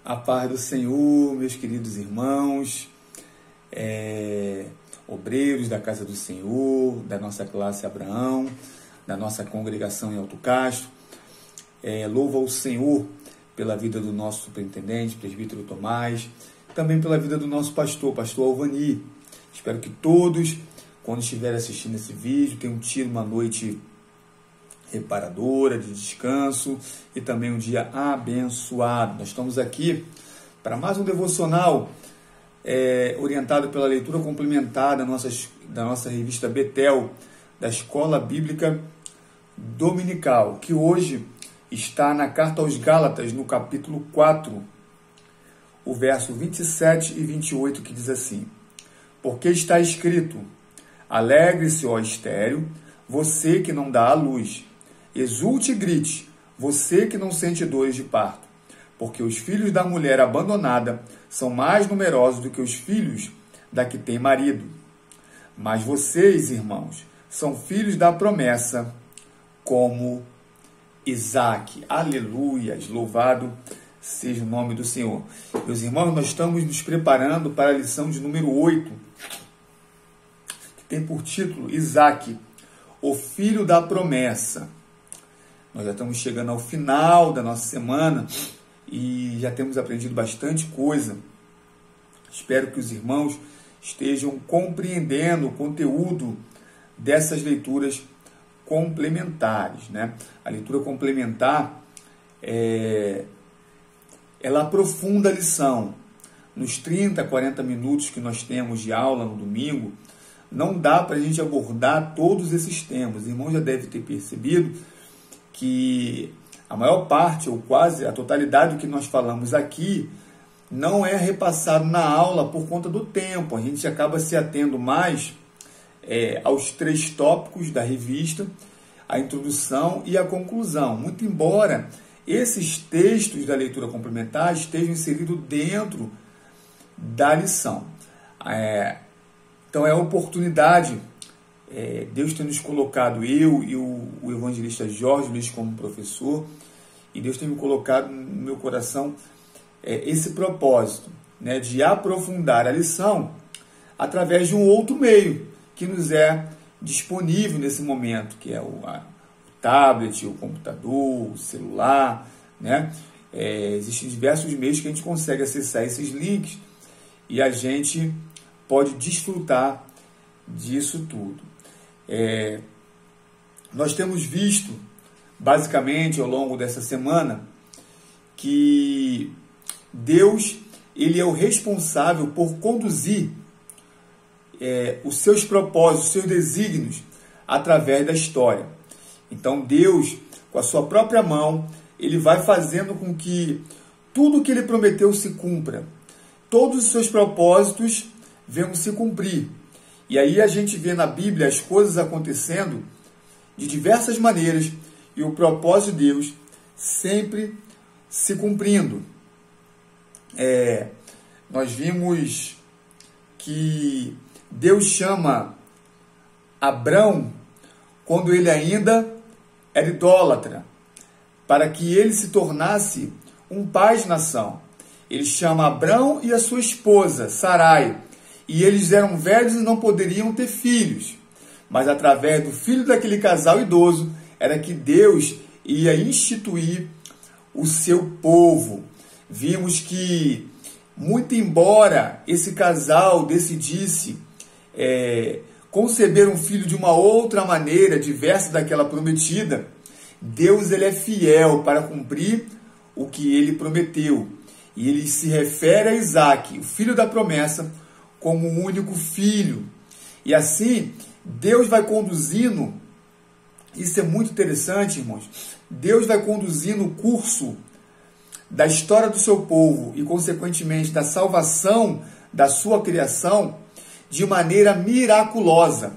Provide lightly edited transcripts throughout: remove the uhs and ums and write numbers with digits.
A paz do Senhor, meus queridos irmãos, obreiros da casa do Senhor, da nossa classe Abraão, da nossa congregação em Alto Castro. Louvo ao Senhor pela vida do nosso superintendente, presbítero Tomás, também pela vida do nosso pastor Alvani. Espero que todos, quando estiverem assistindo esse vídeo, tenham tido uma noite reparadora, de descanso e também um dia abençoado. Nós estamos aqui para mais um devocional orientado pela leitura complementar da nossa revista Betel, da Escola Bíblica Dominical, que hoje está na Carta aos Gálatas, no capítulo 4, o verso 27 e 28, que diz assim: porque está escrito: alegre-se, ó estéril, você que não dá à luz. Exulte e grite, você que não sente dores de parto, porque os filhos da mulher abandonada são mais numerosos do que os filhos da que tem marido. Mas vocês, irmãos, são filhos da promessa, como Isaque. Aleluias, louvado seja o nome do Senhor. Meus irmãos, nós estamos nos preparando para a lição de número 8, que tem por título Isaque, o filho da promessa. Nós já estamos chegando ao final da nossa semana e já temos aprendido bastante coisa. Espero que os irmãos estejam compreendendo o conteúdo dessas leituras complementares, né? A leitura complementar, ela aprofunda a lição. Nos 30, 40 minutos que nós temos de aula no domingo, não dá para a gente abordar todos esses temas. Os irmãos já devem ter percebido que a maior parte, ou quase a totalidade do que nós falamos aqui, não é repassado na aula por conta do tempo. A gente acaba se atendo mais aos 3 tópicos da revista, a introdução e a conclusão. Muito embora esses textos da leitura complementar estejam inseridos dentro da lição. Então é a oportunidade, Deus tem nos colocado, eu e o evangelista Jorge Luiz como professor, e Deus tem me colocado no meu coração esse propósito, né, de aprofundar a lição através de um outro meio que nos é disponível nesse momento, que é o tablet, o computador, o celular, né? Existem diversos meios que a gente consegue acessar esses links e a gente pode desfrutar disso tudo. Nós temos visto, basicamente, ao longo dessa semana, que Deus, ele é o responsável por conduzir os seus propósitos, os seus desígnios através da história. Então Deus, com a sua própria mão, ele vai fazendo com que tudo que ele prometeu se cumpra. Todos os seus propósitos venham se cumprir. E aí a gente vê na Bíblia as coisas acontecendo de diversas maneiras e o propósito de Deus sempre se cumprindo. Nós vimos que Deus chama Abrão quando ele ainda era idólatra, para que ele se tornasse um pai de nação. Ele chama Abrão e a sua esposa, Sarai, e eles eram velhos e não poderiam ter filhos. Mas através do filho daquele casal idoso, era que Deus ia instituir o seu povo. Vimos que, muito embora esse casal decidisse conceber um filho de uma outra maneira, diversa daquela prometida, Deus, ele é fiel para cumprir o que ele prometeu. E ele se refere a Isaque, o filho da promessa, como o único filho. E assim, Deus vai conduzindo, isso é muito interessante, irmãos, Deus vai conduzindo o curso da história do seu povo e, consequentemente, da salvação da sua criação de maneira miraculosa.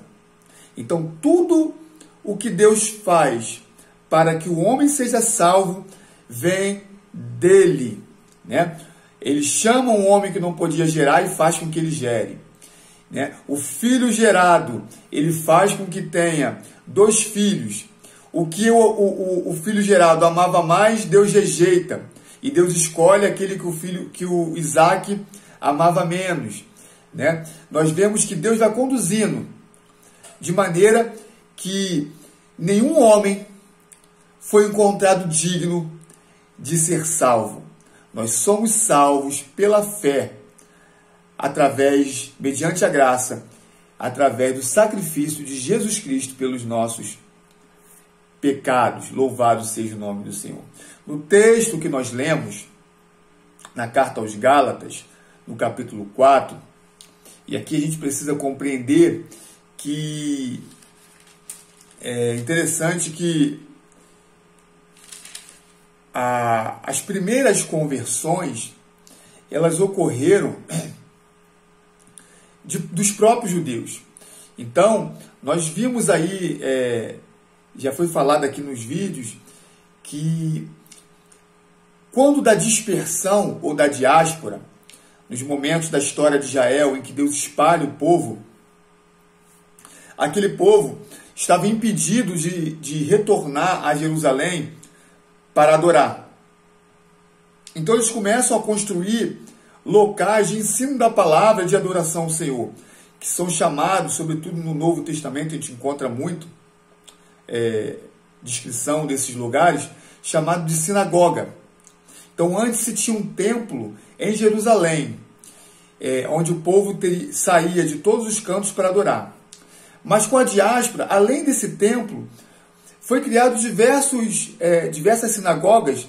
Então, tudo o que Deus faz para que o homem seja salvo vem dele, né? Ele chama um homem que não podia gerar e faz com que ele gere, né? O filho gerado, ele faz com que tenha 2 filhos. O que o filho gerado amava mais, Deus rejeita. e Deus escolhe aquele que o Isaac amava menos, né? Nós vemos que Deus vai conduzindo de maneira que nenhum homem foi encontrado digno de ser salvo. Nós somos salvos pela fé, mediante a graça, através do sacrifício de Jesus Cristo pelos nossos pecados. Louvado seja o nome do Senhor. No texto que nós lemos, na carta aos Gálatas, no capítulo 4, e aqui a gente precisa compreender que é interessante que as primeiras conversões, elas ocorreram dos próprios judeus. Então, nós vimos aí, já foi falado aqui nos vídeos, que quando da dispersão ou da diáspora, nos momentos da história de Israel, em que Deus espalha o povo, aquele povo estava impedido de retornar a Jerusalém para adorar. Então eles começam a construir locais de ensino da palavra de adoração ao Senhor, que são chamados, sobretudo no Novo Testamento, a gente encontra muito descrição desses lugares, chamado de sinagoga. Então antes se tinha um templo em Jerusalém, onde o povo saía de todos os cantos para adorar. Mas com a diáspora, além desse templo, foi criado diversas sinagogas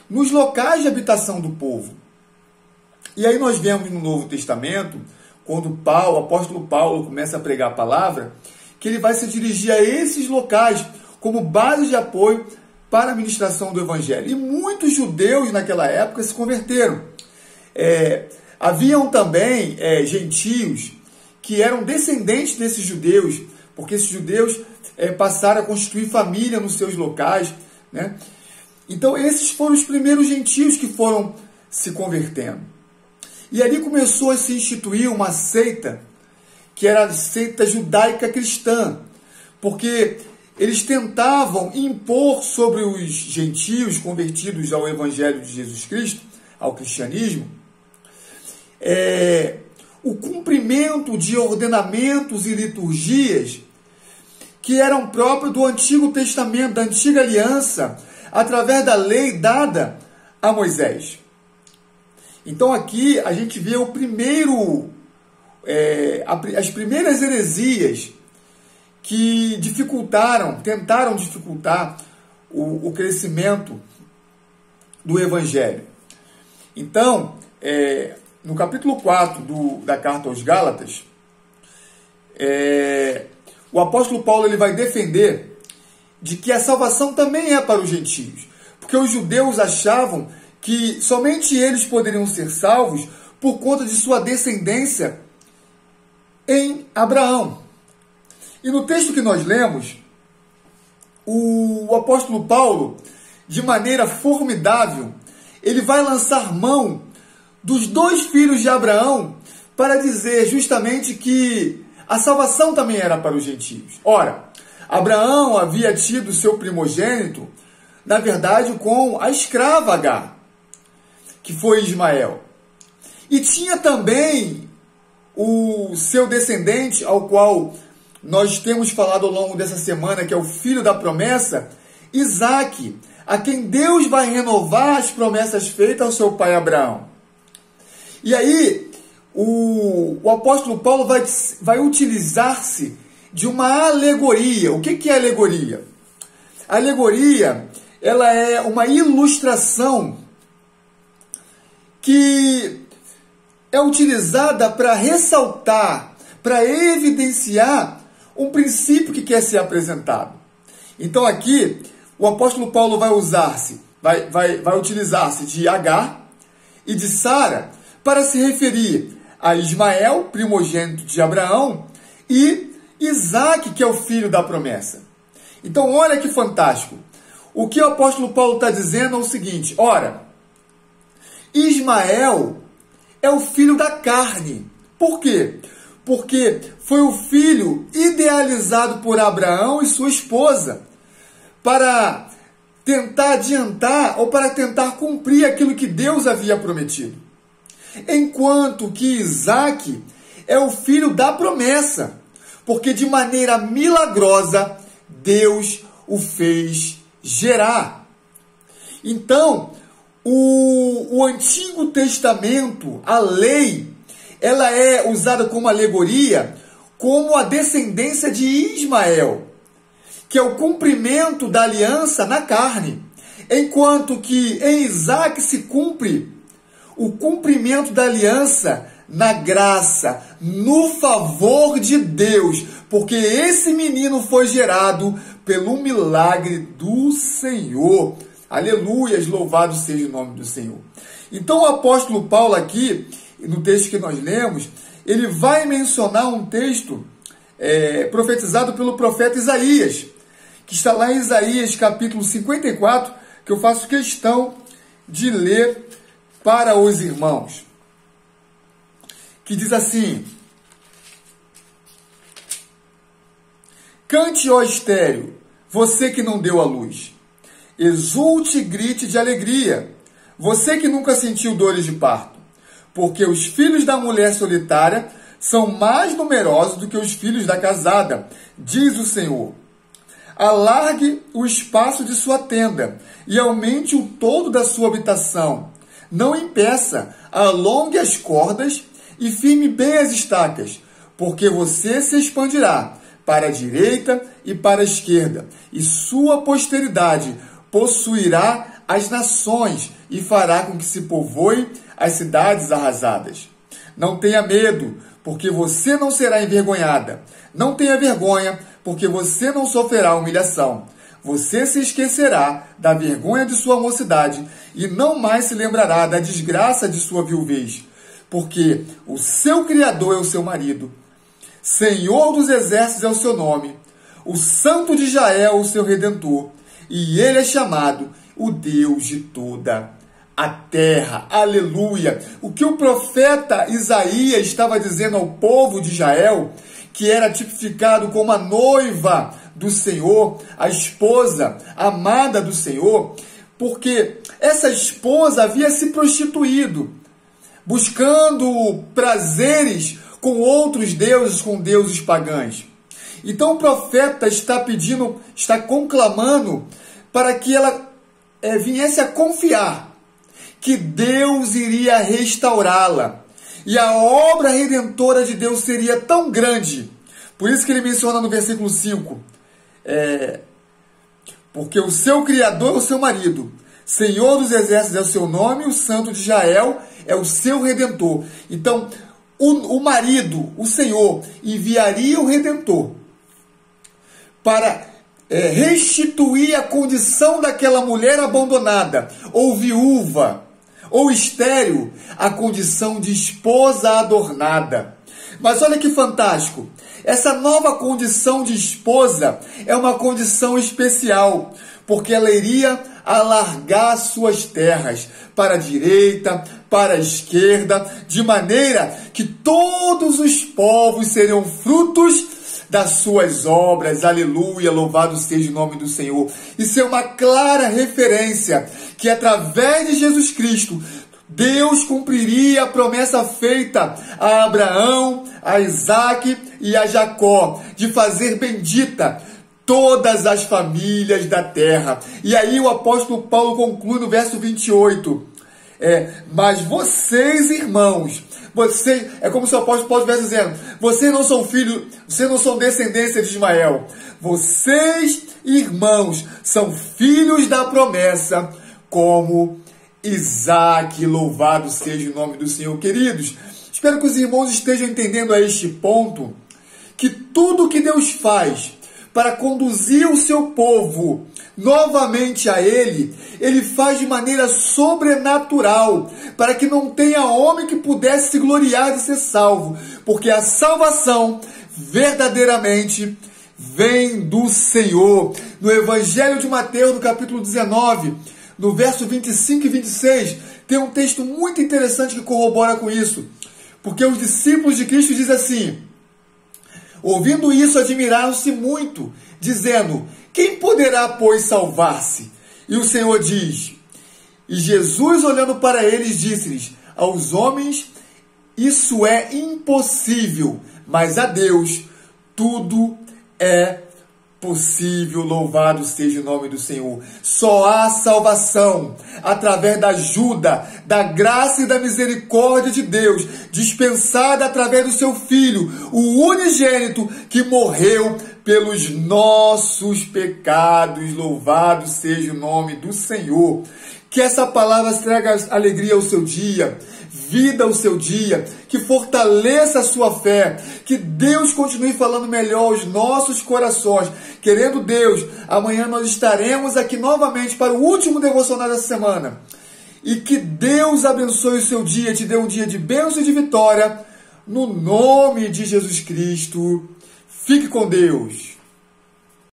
nos locais de habitação do povo. E aí nós vemos no Novo Testamento, quando o apóstolo Paulo começa a pregar a palavra, que ele vai se dirigir a esses locais como base de apoio para a ministração do Evangelho. E muitos judeus naquela época se converteram. Haviam também gentios que eram descendentes desses judeus, porque esses judeus passaram a constituir família nos seus locais, né? Então esses foram os primeiros gentios que foram se convertendo. E ali começou a se instituir uma seita, que era a seita judaica cristã, porque eles tentavam impor sobre os gentios convertidos ao Evangelho de Jesus Cristo, ao cristianismo, o cumprimento de ordenamentos e liturgias que eram próprios do Antigo Testamento, da Antiga Aliança, através da lei dada a Moisés. Então aqui a gente vê as primeiras heresias que tentaram dificultar o crescimento do Evangelho. Então, no capítulo 4 da carta aos Gálatas, o apóstolo Paulo ele vai defender de que a salvação também é para os gentios, porque os judeus achavam que somente eles poderiam ser salvos por conta de sua descendência em Abraão. E no texto que nós lemos, o apóstolo Paulo, de maneira formidável, ele vai lançar mão dos dois filhos de Abraão para dizer justamente que a salvação também era para os gentios. Ora, Abraão havia tido seu primogênito, na verdade, com a escrava Agar, que foi Ismael. E tinha também o seu descendente, ao qual nós temos falado ao longo dessa semana, que é o filho da promessa, Isaque, a quem Deus vai renovar as promessas feitas ao seu pai Abraão. E aí, o apóstolo Paulo vai utilizar-se de uma alegoria. O que é alegoria? A alegoria, ela é uma ilustração que é utilizada para ressaltar, para evidenciar um princípio que quer ser apresentado. Então aqui, o apóstolo Paulo vai utilizar-se de Agar e de Sara para se referir a Ismael, primogênito de Abraão, e Isaque, que é o filho da promessa. Então, olha que fantástico. O que o apóstolo Paulo está dizendo é o seguinte: ora, Ismael é o filho da carne. Por quê? Porque foi o filho idealizado por Abraão e sua esposa para tentar adiantar ou para tentar cumprir aquilo que Deus havia prometido. Enquanto que Isaac é o filho da promessa, porque de maneira milagrosa Deus o fez gerar. Então, o Antigo Testamento, a lei, ela é usada como alegoria, como a descendência de Ismael, que é o cumprimento da aliança na carne, enquanto que em Isaac se cumpre o cumprimento da aliança na graça, no favor de Deus, porque esse menino foi gerado pelo milagre do Senhor. Aleluias, louvado seja o nome do Senhor. Então o apóstolo Paulo aqui, no texto que nós lemos, ele vai mencionar um texto profetizado pelo profeta Isaías, que está lá em Isaías capítulo 54, que eu faço questão de ler para os irmãos, que diz assim: cante, ó estéril, você que não deu à luz, exulte e grite de alegria, você que nunca sentiu dores de parto, porque os filhos da mulher solitária são mais numerosos do que os filhos da casada, diz o Senhor. Alargue o espaço de sua tenda e aumente o todo da sua habitação. Não impeça, alongue as cordas e firme bem as estacas, porque você se expandirá para a direita e para a esquerda, e sua posteridade possuirá as nações e fará com que se povoem as cidades arrasadas. Não tenha medo, porque você não será envergonhada. Não tenha vergonha, porque você não sofrerá humilhação. Você se esquecerá da vergonha de sua mocidade e não mais se lembrará da desgraça de sua viuvez, porque o seu Criador é o seu marido, Senhor dos exércitos é o seu nome, o Santo de Israel é o seu Redentor, e ele é chamado o Deus de toda a terra. Aleluia! O que o profeta Isaías estava dizendo ao povo de Israel, que era tipificado como a noiva do Senhor, a esposa amada do Senhor, porque essa esposa havia se prostituído, buscando prazeres com outros deuses, com deuses pagãos. Então o profeta está conclamando para que ela viesse a confiar que Deus iria restaurá-la. E a obra redentora de Deus seria tão grande. Por isso que ele menciona no versículo 5. Porque o seu Criador é o seu marido. Senhor dos exércitos é o seu nome. O Santo de Israel é o seu Redentor. Então, o marido, o Senhor, enviaria o Redentor para restituir a condição daquela mulher abandonada, ou viúva, ou estéril, a condição de esposa adornada. Mas olha que fantástico, essa nova condição de esposa é uma condição especial, porque ela iria alargar suas terras para a direita, para a esquerda, de maneira que todos os povos seriam frutos das suas obras. Aleluia, louvado seja o nome do Senhor. Isso é uma clara referência que através de Jesus Cristo Deus cumpriria a promessa feita a Abraão, a Isaac e a Jacó, de fazer bendita todas as famílias da terra. E aí o apóstolo Paulo conclui no verso 28. Mas vocês, irmãos, é como se o apóstolo Paulo estivesse dizendo, vocês não são filhos, vocês não são descendência de Ismael. Vocês, irmãos, são filhos da promessa, como Isaac. Louvado seja o nome do Senhor. Queridos, espero que os irmãos estejam entendendo a este ponto, que tudo que Deus faz para conduzir o seu povo novamente a Ele, Ele faz de maneira sobrenatural, para que não tenha homem que pudesse se gloriar de ser salvo, porque a salvação verdadeiramente vem do Senhor. No Evangelho de Mateus, no capítulo 19, no verso 25 e 26, tem um texto muito interessante que corrobora com isso, porque os discípulos de Cristo dizem assim: ouvindo isso, admiraram-se muito, dizendo: quem poderá, pois, salvar-se? E o Senhor diz: e Jesus, olhando para eles, disse-lhes: aos homens isso é impossível, mas a Deus tudo é possível. Louvado seja o nome do Senhor. Só há salvação através da ajuda, da graça e da misericórdia de Deus, dispensada através do seu Filho, o unigênito que morreu pelos nossos pecados. Louvado seja o nome do Senhor. Que essa palavra traga alegria ao seu dia, vida ao seu dia, que fortaleça a sua fé, que Deus continue falando melhor aos nossos corações. Querendo Deus, amanhã nós estaremos aqui novamente para o último devocional da semana. E que Deus abençoe o seu dia, te dê um dia de bênção e de vitória, no nome de Jesus Cristo. Fique com Deus.